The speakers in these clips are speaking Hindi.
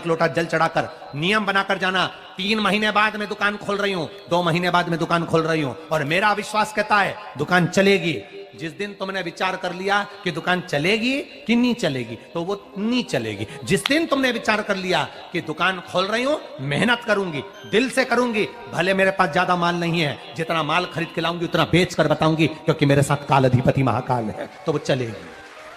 एक लोटा जल चढ़ाकर नियम बनाकर जाना, 3 महीने बाद मैं दुकान खोल रही हूं, 2 महीने बाद मैं दुकान खोल रही हूं, और मेरा विश्वास कहता है दुकान चलेगी। जिस दिन तुमने विचार कर लिया कि दुकान चलेगी कि नहीं चलेगी, तो वो नहीं चलेगी। जिस दिन तुमने विचार कर लिया कि दुकान खोल रही हूं, मेहनत करूंगी, दिल से करूंगी, भले मेरे पास ज्यादा माल नहीं है, जितना माल खरीद के लाऊंगी उतना बेच कर बताऊंगी, क्योंकि मेरे साथ काल अधिपति महाकाल है, तो वो चलेगी।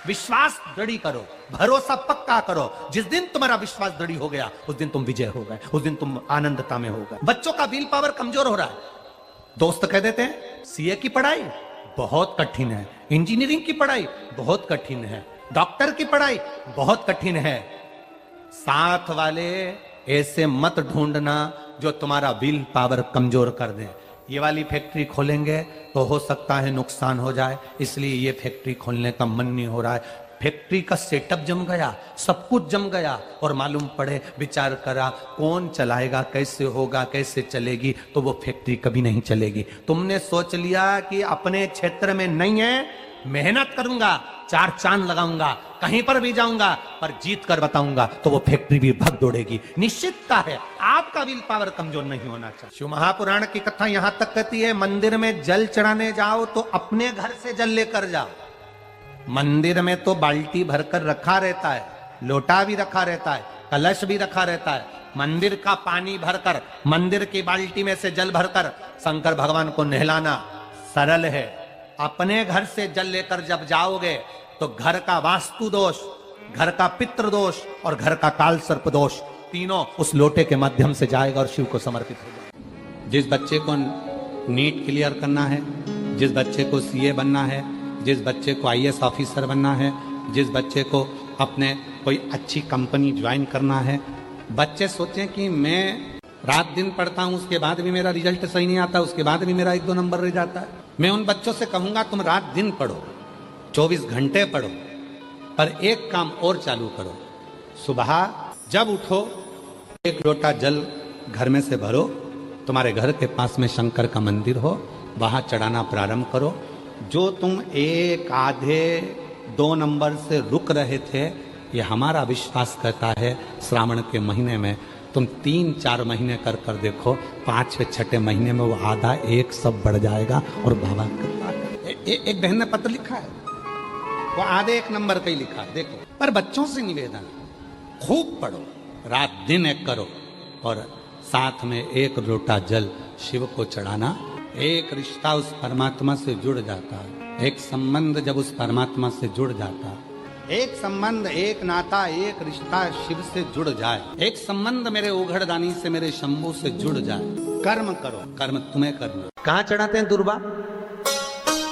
विश्वास दृढ़ करो, भरोसा पक्का करो। जिस दिन तुम्हारा विश्वास दृढ़ हो गया, उस दिन तुम विजय हो गए, उस दिन तुम आनंदता में हो गए। बच्चों का विल पावर कमजोर हो रहा है। दोस्त कह देते हैं सीए की पढ़ाई बहुत कठिन है, इंजीनियरिंग की पढ़ाई बहुत कठिन है, डॉक्टर की पढ़ाई बहुत कठिन है। साथ वाले ऐसे मत ढूंढना जो तुम्हारा विल पावर कमजोर कर दे। ये वाली फैक्ट्री खोलेंगे तो हो सकता है नुकसान हो जाए, इसलिए ये फैक्ट्री खोलने का मन नहीं हो रहा है। फैक्ट्री का सेटअप जम गया, सब कुछ जम गया, और मालूम पड़े, विचार करा कौन चलाएगा, कैसे होगा, कैसे चलेगी, तो वो फैक्ट्री कभी नहीं चलेगी। तुमने सोच लिया कि अपने क्षेत्र में नहीं है, मेहनत करूंगा, 4 चांद लगाऊंगा, कहीं पर भी जाऊंगा, पर जीत कर बताऊंगा, तो वो फैक्ट्री भी भग दौड़ेगी। निश्चितता है आपका विल पावर कमजोर नहीं होना चाहिए। शिव महापुराण की कथा यहां तक कहती है, मंदिर में जल चढ़ाने जाओ तो अपने घर से जल लेकर जाओ। मंदिर में तो बाल्टी भरकर रखा रहता है, लोटा भी रखा रहता है, कलश भी रखा रहता है। मंदिर का पानी भरकर, मंदिर की बाल्टी में से जल भरकर शंकर भगवान को नहलाना सरल है। अपने घर से जल लेकर जब जाओगे तो घर का वास्तु दोष, घर का पितृ दोष और घर का काल सर्प दोष तीनों उस लोटे के माध्यम से जाएगा और शिव को समर्पित हो जाएगा। जिस बच्चे को नीट क्लियर करना है, जिस बच्चे को सीए बनना है, जिस बच्चे को आईएएस ऑफिसर बनना है, जिस बच्चे को अपने कोई अच्छी कंपनी ज्वाइन करना है, बच्चे सोचें कि मैं रात दिन पढ़ता हूं, उसके बाद भी मेरा रिजल्ट सही नहीं आता, उसके बाद भी मेरा 1-2 नंबर रह जाता है। मैं उन बच्चों से कहूंगा तुम रात दिन पढ़ो, 24 घंटे पढ़ो, पर एक काम और चालू करो। सुबह जब उठो, 1 लोटा जल घर में से भरो, तुम्हारे घर के पास में शंकर का मंदिर हो, वहां चढ़ाना प्रारंभ करो। जो तुम 1 आधे 2 नंबर से रुक रहे थे, ये हमारा विश्वास कहता है श्रावण के महीने में तुम 3-4 महीने कर कर देखो, 5वें-6ठे महीने में वो आधा 1 सब बढ़ जाएगा। और बाबा एक बहन ने पत्र लिखा है, वो आधे 1 नंबर का ही लिखा है, देखो। पर बच्चों से निवेदन, खूब पढ़ो, रात दिन एक करो, और साथ में 1 लोटा जल शिव को चढ़ाना। एक रिश्ता उस परमात्मा से जुड़ जाता है, एक संबंध जब उस परमात्मा से जुड़ जाता है, एक संबंध, एक नाता, एक रिश्ता शिव से जुड़ जाए, एक संबंध मेरे उघड़दानी से, मेरे शंभू से जुड़ जाए। कर्म करो, कर्म तुम्हें करना। कहां चढ़ाते हैं दुर्वा?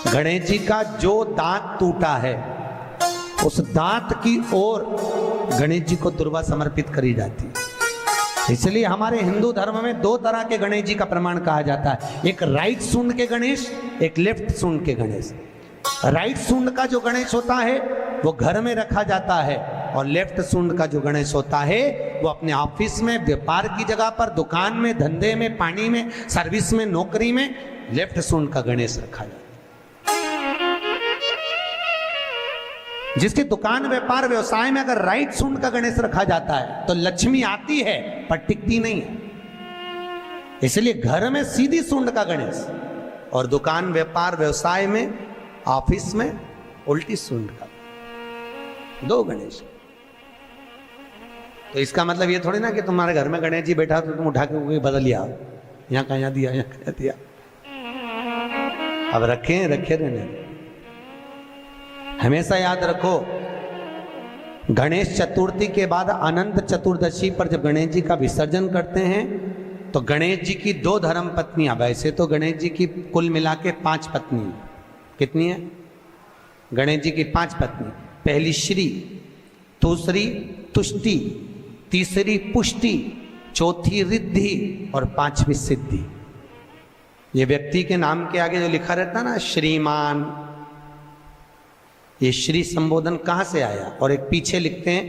गणेश जी का जो दांत टूटा है, उस दांत की ओर गणेश जी को दुर्वा समर्पित करी जाती है। इसलिए हमारे हिंदू धर्म में 2 तरह के गणेश जी का प्रमाण कहा जाता है, एक राइट सूंड के गणेश, एक लेफ्ट सूंड के गणेश। राइट सूंड का जो गणेश होता है वो घर में रखा जाता है, और लेफ्ट सूंड का जो गणेश होता है वो अपने ऑफिस में, व्यापार की जगह पर, दुकान में, धंधे में, पानी में, सर्विस में, नौकरी में लेफ्ट सूंड का गणेश रखा जाता है। जिसकी दुकान, व्यापार, व्यवसाय में अगर राइट सूंड का गणेश रखा जाता है तो लक्ष्मी आती है पर टिकती नहीं है। इसलिए घर में सीधी सूंड का गणेश, और दुकान, व्यापार, व्यवसाय में, ऑफिस में उल्टी सूंड का 2 गणेश। तो इसका मतलब ये थोड़ी ना कि तुम्हारे घर में गणेश जी बैठा तो तुम उठा के बदल लिया, यहां का यहां दिया, यहां का दिया। अब रखे रहने। हमेशा याद रखो, गणेश चतुर्थी के बाद अनंत चतुर्दशी पर जब गणेश जी का विसर्जन करते हैं तो गणेश जी की 2 धर्म पत्नियां, वैसे तो गणेश जी की कुल मिला के 5 पत्नी, कितनी है? गणेश जी की 5 पत्नी। पहली श्री, दूसरी तुष्टि, तीसरी पुष्टि, चौथी रिद्धि और 5वीं सिद्धि। ये व्यक्ति के नाम के आगे जो लिखा रहता है ना, श्रीमान, ये श्री संबोधन कहां से आया? और एक पीछे लिखते हैं,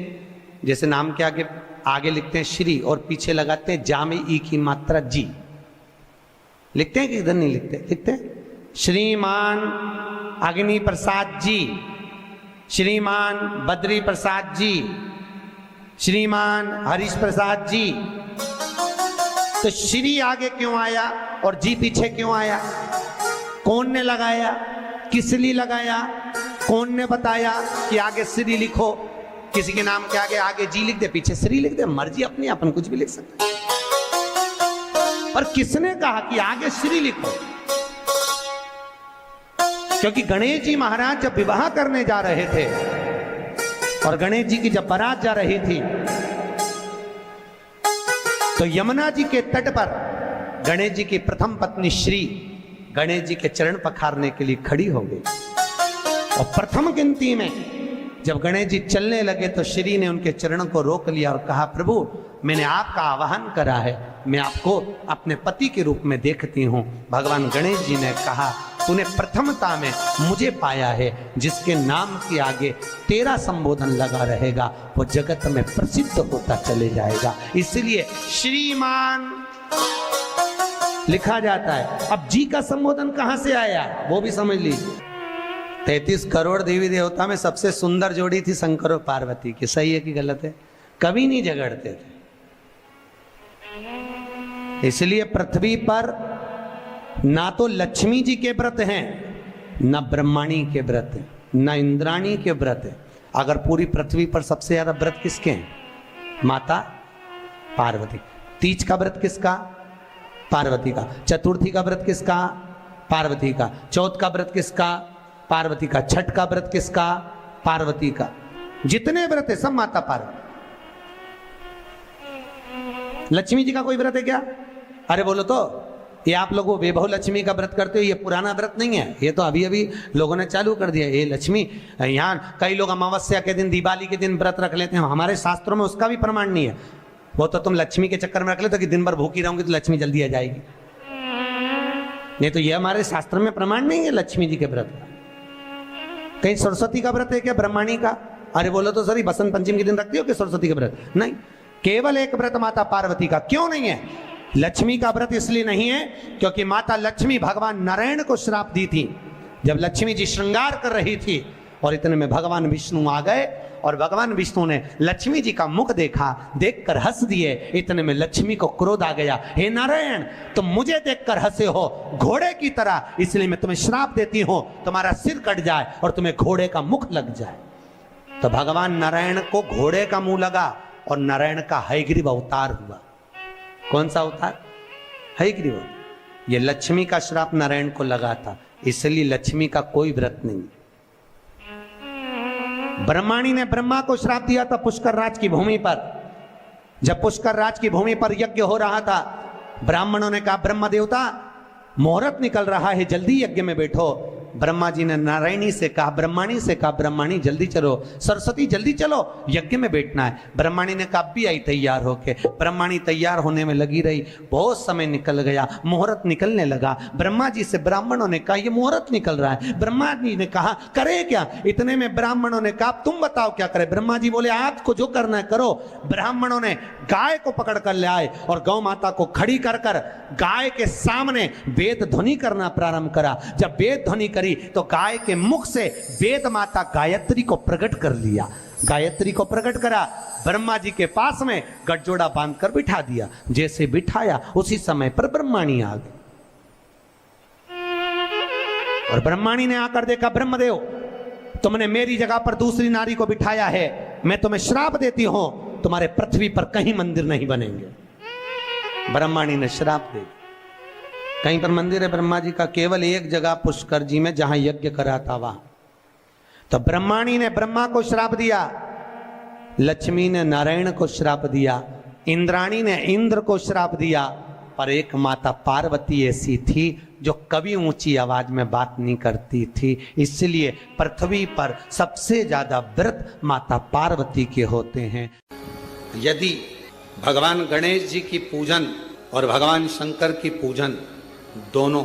जैसे नाम के आगे लिखते हैं श्री और पीछे लगाते हैं जा में ई की मात्रा जी। लिखते हैं कि इधर नहीं लिखते? लिखते हैं श्रीमान अग्नि प्रसाद जी, श्रीमान बद्री प्रसाद जी, श्रीमान हरीश प्रसाद जी, तो श्री आगे क्यों आया और जी पीछे क्यों आया? कौन ने लगाया, किस लिए लगाया, कौन ने बताया कि आगे श्री लिखो? किसी के नाम के आगे जी लिख दे, पीछे श्री लिख दे, मर्जी अपनी, अपन कुछ भी लिख सकते। पर किसने कहा कि आगे श्री लिखो? क्योंकि गणेश जी महाराज जब विवाह करने जा रहे थे और गणेश जी की जब बारात जा रही थी, तो यमुना जी के तट पर गणेश जी की प्रथम पत्नी श्री गणेश जी के चरण पखारने के लिए खड़ी हो गई। और प्रथम गिनती में जब गणेश जी चलने लगे तो श्री ने उनके चरणों को रोक लिया और कहा, प्रभु मैंने आपका आवाहन करा है, मैं आपको अपने पति के रूप में देखती हूं। भगवान गणेश जी ने कहा, तूने प्रथमता में मुझे पाया है, जिसके नाम के आगे तेरा संबोधन लगा रहेगा वो जगत में प्रसिद्ध होता चले जाएगा। इसलिए श्रीमान लिखा जाता है। अब जी का संबोधन कहां से आया वो भी समझ लीजिए। 33 करोड़ देवी देवता में सबसे सुंदर जोड़ी थी शंकर और पार्वती की। सही है कि गलत है? कभी नहीं झगड़ते थे। इसलिए पृथ्वी पर ना तो लक्ष्मी जी के व्रत हैं, ना ब्रह्माणी के व्रत हैं, ना इंद्राणी के व्रत हैं। अगर पूरी पृथ्वी पर सबसे ज्यादा व्रत किसके हैं? माता पार्वती। तीज का व्रत किसका? पार्वती का। चतुर्थी का व्रत किसका? पार्वती का। चौथ का व्रत किसका? पार्वती का। छठ का व्रत किसका? पार्वती का। जितने व्रत है सब माता पार्वती। लक्ष्मी जी का कोई व्रत है क्या? अरे बोलो तो, ये आप लोग वैभव लक्ष्मी का व्रत करते हो, ये पुराना व्रत नहीं है, ये तो अभी अभी लोगों ने चालू कर दिया। ये लक्ष्मी, यहाँ कई लोग अमावस्या के दिन, दिवाली के दिन व्रत रख लेते हैं, हमारे शास्त्रों में उसका भी प्रमाण नहीं है। वो तो तुम लक्ष्मी के चक्कर में रख लेते हो कि दिन भर भूखी रहूंगी तो लक्ष्मी जल्दी आ जाएगी। नहीं तो ये हमारे शास्त्र में प्रमाण नहीं है लक्ष्मी जी के व्रत का। कहीं सरस्वती का व्रत है क्या ब्रह्माणी का? अरे बोलो तो सर, बसंत पंचमी के दिन रखती हो कि सरस्वती का व्रत? नहीं, केवल एक व्रत माता पार्वती का। क्यों नहीं है? लक्ष्मी का व्रत इसलिए नहीं है क्योंकि माता लक्ष्मी भगवान नारायण को श्राप दी थी। जब लक्ष्मी जी श्रृंगार कर रही थी और इतने में भगवान विष्णु आ गए और भगवान विष्णु ने लक्ष्मी जी का मुख देखा, देखकर हंस दिए। इतने में लक्ष्मी को क्रोध आ गया, हे नारायण तुम मुझे देखकर हंसे हो घोड़े की तरह, इसलिए मैं तुम्हें श्राप देती हूं, तुम्हारा सिर कट जाए और तुम्हें घोड़े का मुख लग जाए। तो भगवान नारायण को घोड़े का मुंह लगा और नारायण का हयग्रीव अवतार हुआ। कौन सा अवतार? हयग्रीव। ये लक्ष्मी का श्राप नारायण को लगा था, इसलिए लक्ष्मी का कोई व्रत नहीं। ब्रह्माणी ने ब्रह्मा को श्राप दिया था पुष्कर राज की भूमि पर। जब पुष्कर राज की भूमि पर यज्ञ हो रहा था, ब्राह्मणों ने कहा, ब्रह्म देवता मुहूर्त निकल रहा है, जल्दी यज्ञ में बैठो। ब्रह्मा जी ने नारायणी से कहा, ब्रह्माणी से कहा, ब्रह्माणी जल्दी चलो, सरस्वती जल्दी चलो, यज्ञ में बैठना है। ब्रह्माणी ने कहा भी आई तैयार होके। ब्रह्माणी तैयार होने में लगी रही, बहुत समय निकल गया, मुहूर्त निकलने लगा। ब्रह्मा जी से ब्राह्मणों ने कहा ये मुहूर्त निकल रहा है। ब्रह्मा जी ने कहा करे क्या? इतने में ब्राह्मणों ने कहा तुम बताओ क्या करे? ब्रह्मा जी बोले आपको जो करना है करो। ब्राह्मणों ने गाय को पकड़ कर ले आए और गौ माता को खड़ी कर कर गाय के सामने वेद ध्वनि करना प्रारंभ करा। जब वेद ध्वनि करी तो गाय के मुख से वेद माता गायत्री को प्रकट कर लिया। गायत्री को प्रकट करा, ब्रह्मा जी के पास में गठजोड़ा बांधकर बिठा दिया। जैसे बिठाया उसी समय पर ब्रह्माणी आ गई और ब्रह्माणी ने आकर देखा, ब्रह्मदेव तुमने मेरी जगह पर दूसरी नारी को बिठाया है, मैं तुम्हें श्राप देती हूं, तुम्हारे पृथ्वी पर कहीं मंदिर नहीं बनेंगे। ब्रह्माणी ने श्राप दे। कहीं पर मंदिर है ब्रह्मा जी का? केवल एक जगह पुष्कर जी में, जहां यज्ञ करा था वहां। तो ब्रह्माणी ने ब्रह्मा को श्राप दिया, लक्ष्मी ने नारायण को श्राप दिया, इंद्राणी ने इंद्र को श्राप दिया, पर एक माता पार्वती ऐसी थी जो कभी ऊंची आवाज में बात नहीं करती थी। इसलिए पृथ्वी पर सबसे ज्यादा व्रत माता पार्वती के होते हैं। यदि भगवान गणेश जी की पूजन और भगवान शंकर की पूजन दोनों